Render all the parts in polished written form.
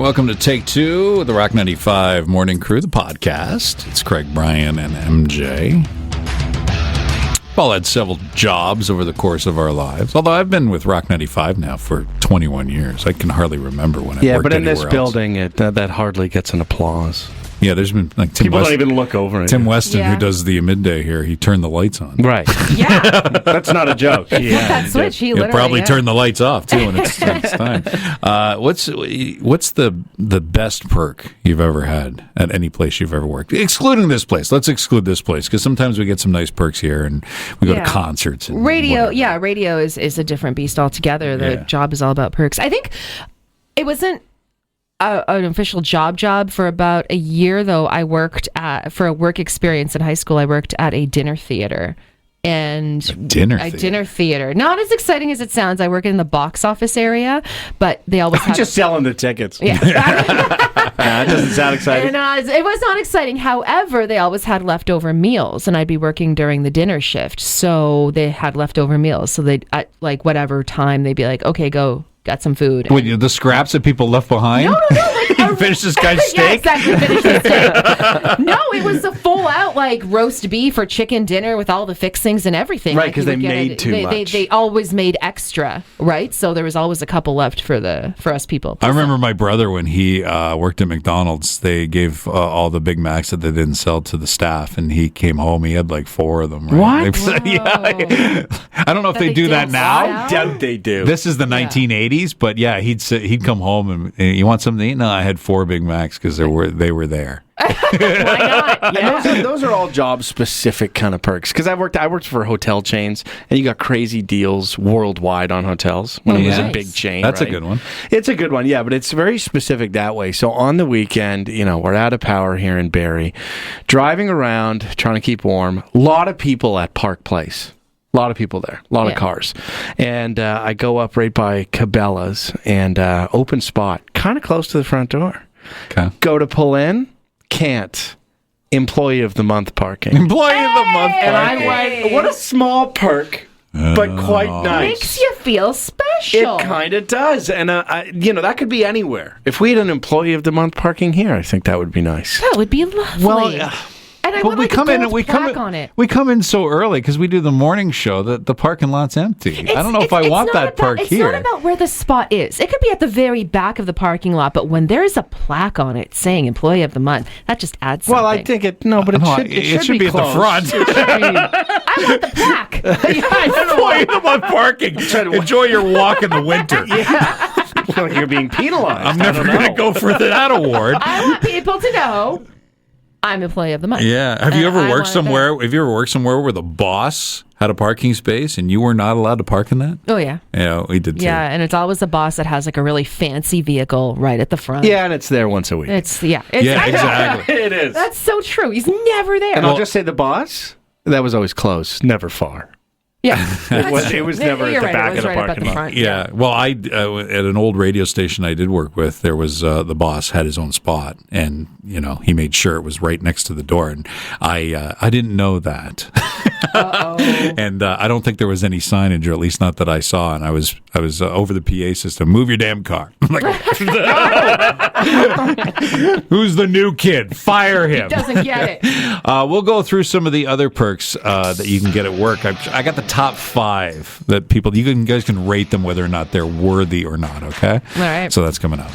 welcome to Take Two, the Rock 95 Morning Crew, the podcast. It's Craig, Brian, and MJ. We've all had several jobs over the course of our lives. Although I've been with Rock 95 now for 21 years. I can hardly remember when I worked anywhere else. Yeah, but in this building, that hardly gets an applause. Yeah, there's been like People don't even look over it. Tim Weston, who does the midday here, he turned the lights on. Right. Yeah. That's not a joke. Yeah. That switch, he literally probably turned the lights off too when it's time. What's the best perk you've ever had at any place you've ever worked, excluding this place? Let's exclude this place because sometimes we get some nice perks here and we go to concerts. And radio, whatever. radio is a different beast altogether. The job is all about perks. I think it wasn't an official job for about a year, though. I worked for a work experience in high school. I worked at a dinner theater. And a dinner theater. Not as exciting as it sounds. I work in the box office area, but they always have just selling the tickets. Yeah. That doesn't sound exciting. And, it was not exciting. However, they always had leftover meals, and I'd be working during the dinner shift. So they had leftover meals. So they'd, at like whatever time, they'd be like, okay, go. Got some food. Wait, the scraps that people left behind? No. Like, finish this guy's steak? Yeah, exactly. Finish the steak. No, it was the full out like roast beef or chicken dinner with all the fixings and everything. Right, because they made too much. They always made extra, right? So there was always a couple left for us people. I remember my brother when he worked at McDonald's. They gave all the Big Macs that they didn't sell to the staff, and he came home. He had like 4 of them. Right? What? Yeah. I don't know if they do that now. I doubt they do. This is the 1980s. But yeah, he'd come home and you want something to eat? No, I had 4 Big Macs because they were there. Why not? Yeah. Those are all job specific kind of perks. Because I worked for hotel chains, and you got crazy deals worldwide on hotels when it was a big chain. That's a good one. It's a good one, yeah, but it's very specific that way. So on the weekend, we're out of power here in Barrie, driving around trying to keep warm. A lot of people at Park Place. A lot of people there, a lot of cars. And I go up right by Cabela's and open spot, kind of close to the front door. Okay. Go to pull in, can't. Employee of the month parking. Employee of the month parking. And I went, what a small perk, but quite nice. Makes you feel special. It kind of does. And, that could be anywhere. If we had an employee of the month parking here, I think that would be nice. That would be lovely. Well, and I would like we come in so early because we do the morning show that the parking lot's empty. I don't know if I want that perk here. It's not about where the spot is. It could be at the very back of the parking lot, but when there is a plaque on it saying Employee of the Month, that just adds something. Well, I think it should be at the front. I want the plaque. Employee of the Month parking. Enjoy your walk in the winter. Yeah. You're being penalized. I'm never going to go for that award. I want people to know I'm Employee of the Month. Yeah. Have you ever worked somewhere where the boss had a parking space and you were not allowed to park in that? Oh, yeah. Yeah, we did too. Yeah, and it's always a boss that has like a really fancy vehicle right at the front. Yeah, and it's there once a week. Exactly. It is. That's so true. He's never there. And I'll just say the boss, that was always close, never far. Yeah, it was never at the back of the parking lot. Front, yeah. Well, I at an old radio station I did work with, there was the boss had his own spot, and he made sure it was right next to the door, and I didn't know that. And I don't think there was any signage, or at least not that I saw. And I was over the PA system. Move your damn car. I'm like, who's the new kid? Fire him. He doesn't get it. We'll go through some of the other perks that you can get at work. I got the top 5 that you guys can rate them whether or not they're worthy or not. Okay. All right. So that's coming up.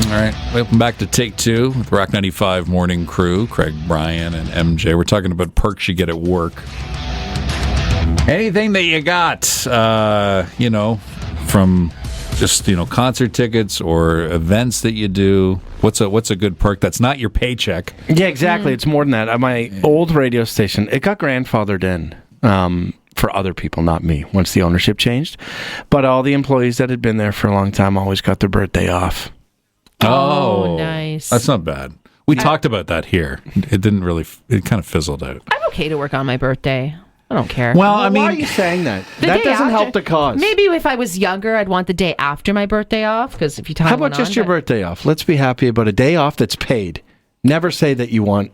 All right, welcome back to Take Two with Rock 95 Morning Crew, Craig, Brian, and MJ. We're talking about perks you get at work. Anything that you got, from just, concert tickets or events that you do. What's a good perk that's not your paycheck? Yeah, exactly. It's more than that. At my old radio station, it got grandfathered in. For other people, not me, once the ownership changed. But all the employees that had been there for a long time always got their birthday off. Oh, nice. That's not bad. We talked about that here. It kind of fizzled out. I'm okay to work on my birthday. I don't care. Well, I mean, why are you saying that? The That day doesn't after. help the cause. Maybe if I was younger, I'd want the day after my birthday off. Because if you time How about just your birthday off? Let's be happy about a day off that's paid. Never say that you want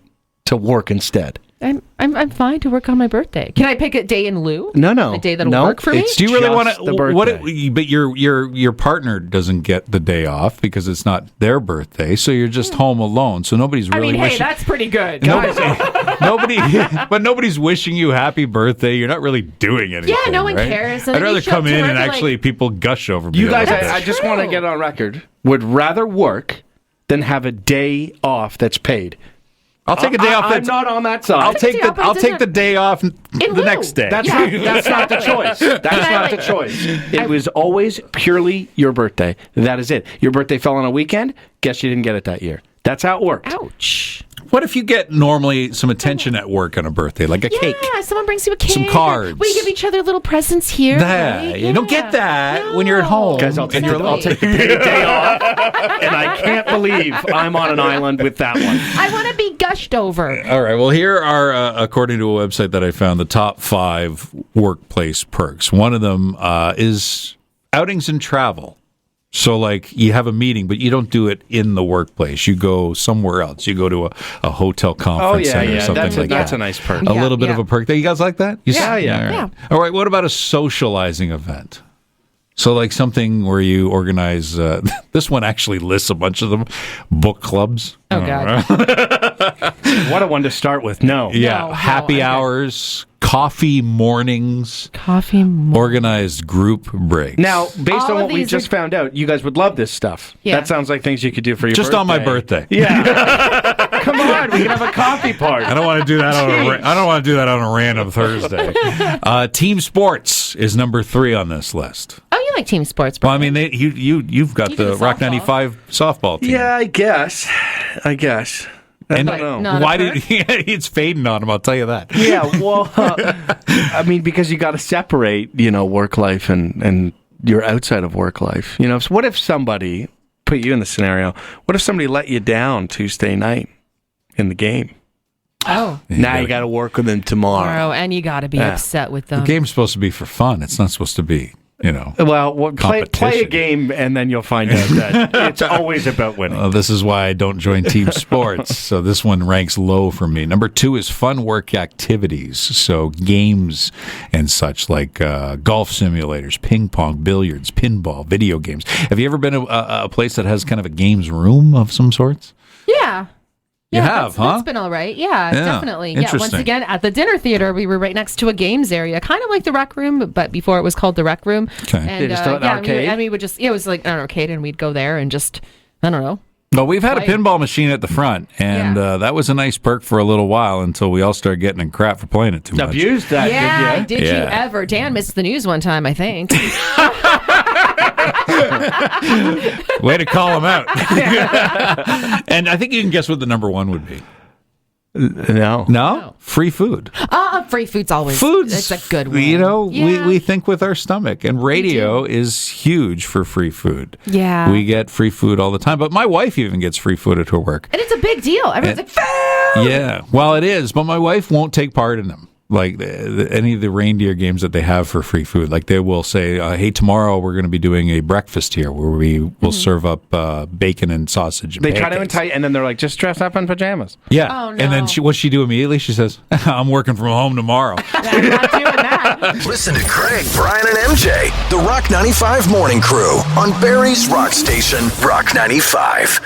to work instead. I'm fine to work on my birthday. Can I pick a day in lieu? No. A day that'll work for me? It's Do you really want just the to? birthday. But your partner doesn't get the day off because it's not their birthday, so you're just home alone. So nobody's really. hey, wishing, that's pretty good. nobody's wishing you happy birthday. You're not really doing anything. Yeah, no one right? cares. I'd And then you rather show up come to in work and and, actually people gush over me. You guys, That's I just want to true. get on record, would rather work than have a day off that's paid. I'll take a day off. I'm not on that side. I'll take the I'll take the day off the lieu. next day. That's not the choice. That's not the choice. It was always purely your birthday. That is it. Your birthday fell on a weekend. Guess you didn't get it that year. That's how it worked. Ouch. What if you get normally some attention at work on a birthday, like a cake? Yeah, someone brings you a cake. Some cards. We give each other little presents here. That, you don't get that when you're at No. home. Guys, I'll take Exactly. the paid day off, and I can't believe I'm on an island with that one. I want to be gushed over. All right. Well, here are, according to a website that I found, the top 5 workplace perks. One of them is outings and travel. So, like, you have a meeting, but you don't do it in the workplace. You go somewhere else. You go to a hotel conference center or something like that's that. a nice perk. A little bit of yeah. a perk. You guys like that? Yeah. All right. Yeah. All right. What about a socializing event? So, like something where you organize. This one actually lists a bunch of them. Book clubs. Oh, God. What a one to start with. No. Yeah. No, Happy I'm good. hours. Coffee mornings. Coffee more. Organized group breaks. Now, based All on of what we these just are- found out, you guys would love this stuff. Yeah. That sounds like things you could do for your just birthday. on my birthday. Yeah. Come on, we can have a coffee party. I don't want to do that I don't want to do that on a random Thursday. Team sports is number 3 on this list. Oh, you like team sports? Well, I mean, you've got You do the the Rock softball. 95 softball team. Yeah, I guess. And I don't know. Not a why perk? it's fading on him? I'll tell you that. Yeah, well, I mean, because you got to separate, work life and your outside of work life. So what if somebody put you in the scenario? What if somebody let you down Tuesday night in the game? Oh. Now you got to work with them tomorrow. And you got to be Yeah. upset with them. The game's supposed to be for fun. It's not supposed to be, Well, play a Competition. game, and then you'll find out that it's always about winning. This is why I don't join team sports. So this one ranks low for me. Number 2 is fun work activities. So games and such like golf simulators, ping pong, billiards, pinball, video games. Have you ever been to a place that has kind of a games room of some sorts? Yeah. You Yeah, have, huh? That's been all right. Yeah, definitely. Yeah, once Interesting. again, at the dinner theater, we were right next to a games area, kind of like the rec room, but before it was called the rec room. Okay. And, They just thought an arcade? and we would just, it was like an arcade, and we'd go there and just, I don't know. Well, we've had a Right. pinball machine at the front, and Yeah. that was a nice perk for a little while until we all started getting in crap for playing it too much. Abused that, Yeah, did did you Yeah. ever? Dan missed the news one time, I think. Way to call him out. And I think you can guess what the number 1 would be. you? No. No? Free food. Free food's always, Food's, it's a good one. we think with our stomach, and radio is huge for free food. Yeah. We get free food all the time, but my wife even gets free food at her work. And it's a big deal. Everyone's like, food! Yeah, well, it is, but my wife won't take part in them. Like any of the reindeer games that they have for free food, like they will say, "Hey, tomorrow we're going to be doing a breakfast here where we will serve up bacon and sausage." And They try to pancakes." entice, and then they're like, just dress up in pajamas. Yeah, Oh, and then no. what she do immediately? She says, "I'm working from home tomorrow." I'm not doing that. Listen to Craig, Brian, and MJ, the Rock 95 Morning Crew on Barry's Rock Station, Rock 95.